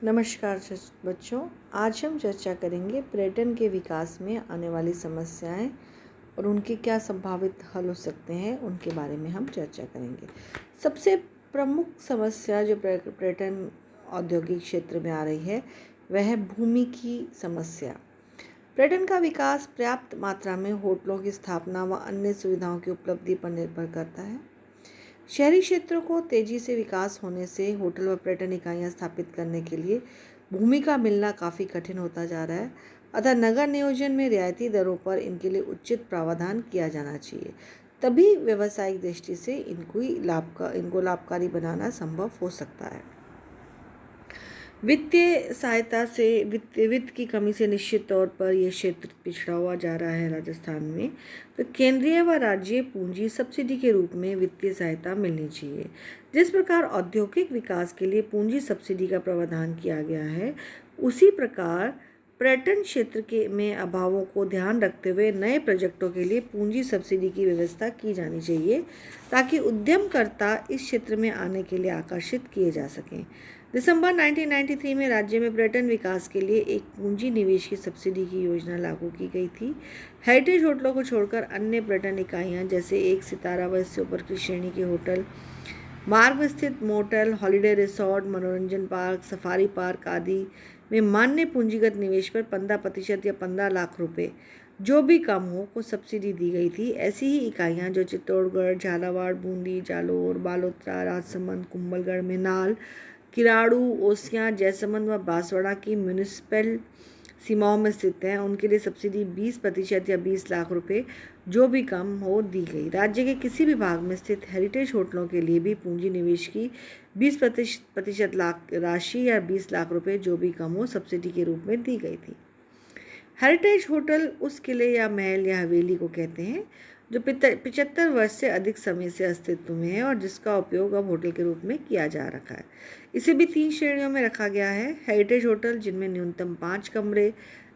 नमस्कार बच्चों। आज हम चर्चा करेंगे पर्यटन के विकास में आने वाली समस्याएं और उनके क्या संभावित हल हो सकते हैं, उनके बारे में हम चर्चा करेंगे। सबसे प्रमुख समस्या जो पर्यटन औद्योगिक क्षेत्र में आ रही है वह है भूमि की समस्या। पर्यटन का विकास पर्याप्त मात्रा में होटलों की स्थापना व अन्य सुविधाओं की उपलब्धि पर निर्भर करता है। शहरी क्षेत्रों को तेजी से विकास होने से होटल व पर्यटन इकाइयाँ स्थापित करने के लिए भूमि का मिलना काफ़ी कठिन होता जा रहा है। अतः नगर नियोजन में रियायती दरों पर इनके लिए उचित प्रावधान किया जाना चाहिए, तभी व्यावसायिक दृष्टि से इनको लाभकारी बनाना संभव हो सकता है। वित्तीय सहायता से वित्त की कमी से निश्चित तौर पर यह क्षेत्र पिछड़ा हुआ जा रहा है। राजस्थान में तो केंद्रीय व राज्य पूंजी सब्सिडी के रूप में वित्तीय सहायता मिलनी चाहिए। जिस प्रकार औद्योगिक विकास के लिए पूंजी सब्सिडी का प्रावधान किया गया है, उसी प्रकार पर्यटन क्षेत्र के में अभावों को ध्यान रखते हुए नए प्रोजेक्टों के लिए पूंजी सब्सिडी की व्यवस्था की जानी चाहिए, ताकि उद्यमकर्ता इस क्षेत्र में आने के लिए आकर्षित किए जा सकें। दिसंबर 1993 में राज्य में पर्यटन विकास के लिए एक पूंजी निवेश की सब्सिडी की योजना लागू की गई थी। हेरिटेज होटलों को छोड़कर अन्य पर्यटन इकाइयां जैसे 1 सितारा व इससे ऊपर की श्रेणी के होटल, मार्ग में स्थित मोटल, हॉलिडे रिसोर्ट, मनोरंजन पार्क, सफारी पार्क आदि में मान्य पूंजीगत निवेश पर 15% या 15 लाख रुपए जो भी कम हो को सब्सिडी दी गई थी। ऐसी ही इकाइयां जो चित्तौड़गढ़, झालावाड़, बूंदी, जालोर, बालोतरा, राजसमंद, कुंभलगढ़, मेनाल, किराड़ू, ओसियां, जैसमंद व बांसवाड़ा की म्यूनिसिपल सीमाओं में स्थित हैं, उनके लिए सब्सिडी 20% या 20 लाख रुपए जो भी कम हो दी गई। राज्य के किसी भी भाग में स्थित हेरिटेज होटलों के लिए भी पूंजी निवेश की 20% लाख राशि या 20 लाख रुपए जो भी कम हो सब्सिडी के रूप में दी गई थी। हेरिटेज होटल उस किले या महल या हवेली को कहते हैं जो 75 वर्ष से अधिक समय से अस्तित्व में है और जिसका उपयोग अब होटल के रूप में किया जा रखा है। इसे भी 3 श्रेणियों में रखा गया है। हेरिटेज होटल जिनमें न्यूनतम 5 कमरे,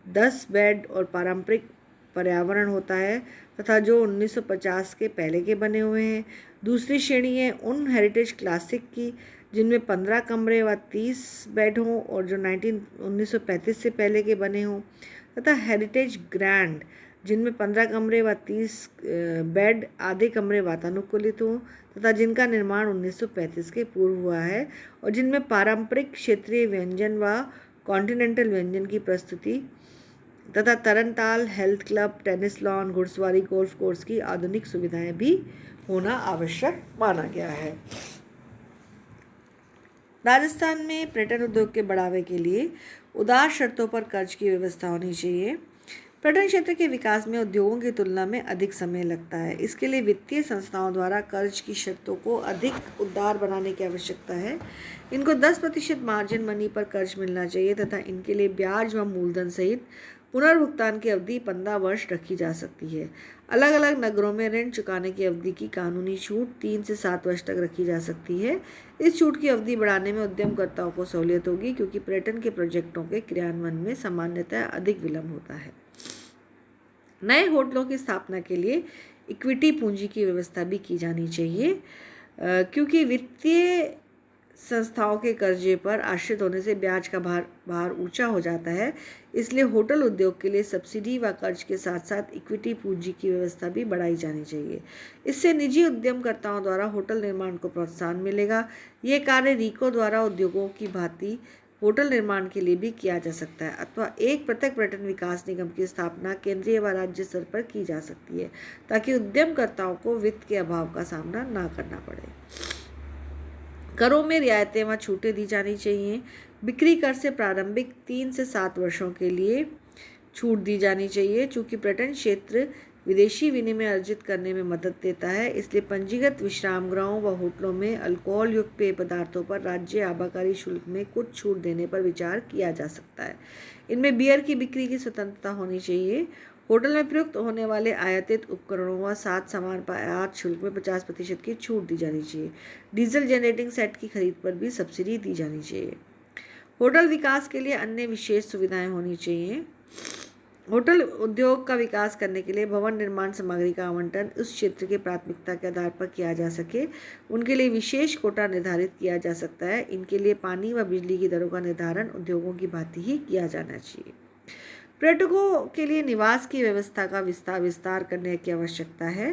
10 बेड और पारंपरिक पर्यावरण होता है तथा जो 1950 के पहले के बने हुए हैं। दूसरी श्रेणी है उन हेरिटेज क्लासिक की जिनमें 15 कमरे व 30 बेड हों और जो 1935 से पहले के बने हों, तथा हेरिटेज ग्रैंड जिनमें 15 कमरे व 30 बेड, आधे कमरे वातानुकूलित हों तथा जिनका निर्माण 1935 के पूर्व हुआ है और जिनमें पारंपरिक क्षेत्रीय व्यंजन व कॉन्टिनेंटल व्यंजन की प्रस्तुति तथा तरनताल, हेल्थ क्लब, टेनिस लॉन, घुड़सवारी, गोल्फ कोर्स की आधुनिक सुविधाएं भी होना आवश्यक माना गया है। राजस्थान में पर्यटन उद्योग के बढ़ावे के लिए उदार शर्तों पर कर्ज की व्यवस्था होनी चाहिए। पर्यटन क्षेत्र के विकास में उद्योगों की तुलना में अधिक समय लगता है। इसके लिए वित्तीय संस्थाओं द्वारा कर्ज की शर्तों को अधिक उदार बनाने की आवश्यकता है। इनको 10% मार्जिन मनी पर कर्ज मिलना चाहिए तथा इनके लिए ब्याज व मूलधन सहित पुनर्भुगतान की अवधि 15 वर्ष रखी जा सकती है। अलग अलग नगरों में ऋण चुकाने की अवधि की कानूनी छूट 3 से 7 वर्ष तक रखी जा सकती है। इस छूट की अवधि बढ़ाने में उद्यमकर्ताओं को सहूलियत होगी, क्योंकि पर्यटन के प्रोजेक्टों के क्रियान्वयन में सामान्यतः अधिक विलंब होता है। नए होटलों की स्थापना के लिए इक्विटी पूंजी की व्यवस्था भी की जानी चाहिए, क्योंकि वित्तीय संस्थाओं के कर्जे पर आश्रित होने से ब्याज का भार ऊंचा हो जाता है। इसलिए होटल उद्योग के लिए सब्सिडी व कर्ज के साथ साथ इक्विटी पूंजी की व्यवस्था भी बढ़ाई जानी चाहिए। इससे निजी उद्यमकर्ताओं द्वारा होटल निर्माण को प्रोत्साहन मिलेगा। ये कार्य रीको द्वारा उद्योगों की भांति होटल निर्माण के लिए भी किया जा सकता है अथवा एक पृथक पर्यटन विकास निगम की स्थापना केंद्रीय व राज्य स्तर पर की जा सकती है, ताकि उद्यमकर्ताओं को वित्त के अभाव का सामना ना करना पड़े। करों में रियायतें व छूटें दी जानी चाहिए। बिक्री कर से प्रारंभिक 3 से 7 वर्षों के लिए छूट दी जानी चाहिए। चूँकि पर्यटन क्षेत्र विदेशी विनिमय अर्जित करने में मदद देता है, इसलिए पंजीकृत विश्राम गृहों व होटलों में अल्कोहल युक्त पेय पदार्थों पर राज्य आबकारी शुल्क में कुछ छूट देने पर विचार किया जा सकता है। इनमें बियर की बिक्री की स्वतंत्रता होनी चाहिए। होटल में प्रयुक्त होने वाले आयातित उपकरणों व साथ सामान पर आयात शुल्क में 50% की छूट दी जानी चाहिए। डीजल जनरेटिंग सेट की खरीद पर भी सब्सिडी दी जानी चाहिए। होटल विकास के लिए अन्य विशेष सुविधाएं होनी चाहिए। होटल उद्योग का विकास करने के लिए भवन निर्माण सामग्री का आवंटन उस क्षेत्र की प्राथमिकता के आधार पर किया जा सके, उनके लिए विशेष कोटा निर्धारित किया जा सकता है। इनके लिए पानी व बिजली की दरों का निर्धारण उद्योगों की भांति ही किया जाना चाहिए। पर्यटकों के लिए निवास की व्यवस्था का विस्तार करने की आवश्यकता है।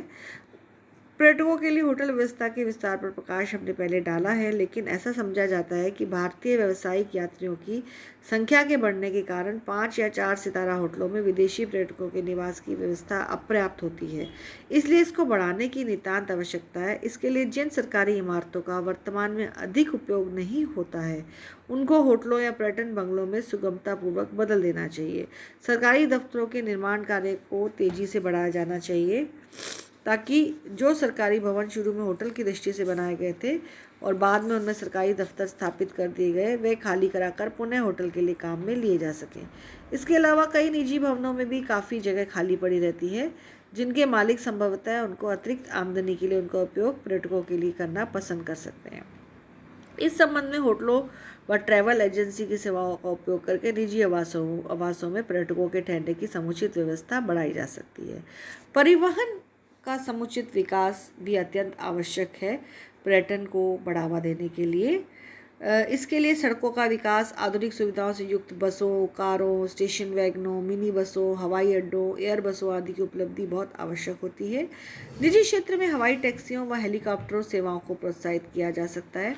पर्यटकों के लिए होटल व्यवस्था के विस्तार पर प्रकाश हमने पहले डाला है, लेकिन ऐसा समझा जाता है कि भारतीय व्यावसायिक यात्रियों की संख्या के बढ़ने के कारण 5 या 4 सितारा होटलों में विदेशी पर्यटकों के निवास की व्यवस्था अपर्याप्त होती है। इसलिए इसको बढ़ाने की नितांत आवश्यकता है। इसके लिए जिन सरकारी इमारतों का वर्तमान में अधिक उपयोग नहीं होता है, उनको होटलों या पर्यटन बंगलों में सुगमतापूर्वक बदल देना चाहिए। सरकारी दफ्तरों के निर्माण कार्य को तेजी से बढ़ाया जाना चाहिए, ताकि जो सरकारी भवन शुरू में होटल की दृष्टि से बनाए गए थे और बाद में उनमें सरकारी दफ्तर स्थापित कर दिए गए, वे खाली कराकर पुनः होटल के लिए काम में लिए जा सकें। इसके अलावा कई निजी भवनों में भी काफ़ी जगह खाली पड़ी रहती है, जिनके मालिक संभवतः उनको अतिरिक्त आमदनी के लिए उनका उपयोग पर्यटकों के लिए करना पसंद कर सकते हैं। इस संबंध में होटलों व ट्रैवल एजेंसी की सेवाओं का उपयोग करके निजी आवासों में पर्यटकों के ठहरने की समुचित व्यवस्था बढ़ाई जा सकती है। परिवहन का समुचित विकास भी अत्यंत आवश्यक है पर्यटन को बढ़ावा देने के लिए। इसके लिए सड़कों का विकास, आधुनिक सुविधाओं से युक्त बसों, कारों, स्टेशन वैगनों, मिनी बसों, हवाई अड्डों, एयर बसों आदि की उपलब्धि बहुत आवश्यक होती है। निजी क्षेत्र में हवाई टैक्सियों व हेलीकॉप्टरों सेवाओं को प्रोत्साहित किया जा सकता है।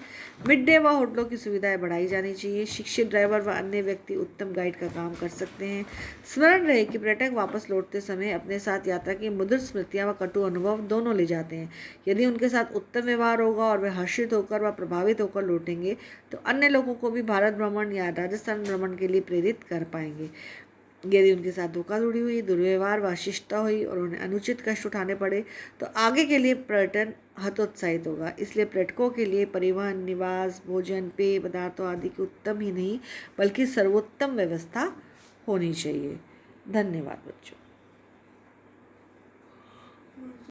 मिड डे व होटलों की सुविधाएं बढ़ाई जानी चाहिए। शिक्षित ड्राइवर व अन्य व्यक्ति उत्तम गाइड का काम कर सकते हैं। स्मरण रहे कि पर्यटक वापस लौटते समय अपने साथ यात्रा की मधुर स्मृतियाँ व कटु अनुभव दोनों ले जाते हैं। यदि उनके साथ उत्तम व्यवहार होगा और वे हर्षित होकर व प्रभावित होकर लौटेंगे, तो अन्य लोगों को भी भारत भ्रमण या राजस्थान भ्रमण के लिए प्रेरित कर पाएंगे। यदि उनके साथ धोखाधड़ी हुई, दुर्व्यवहार व अशिष्टता हुई और उन्हें अनुचित कष्ट उठाने पड़े, तो आगे के लिए पर्यटन हतोत्साहित होगा। इसलिए पर्यटकों के लिए परिवहन, निवास, भोजन, पेय पदार्थों आदि की उत्तम ही नहीं बल्कि सर्वोत्तम व्यवस्था होनी चाहिए। धन्यवाद बच्चों।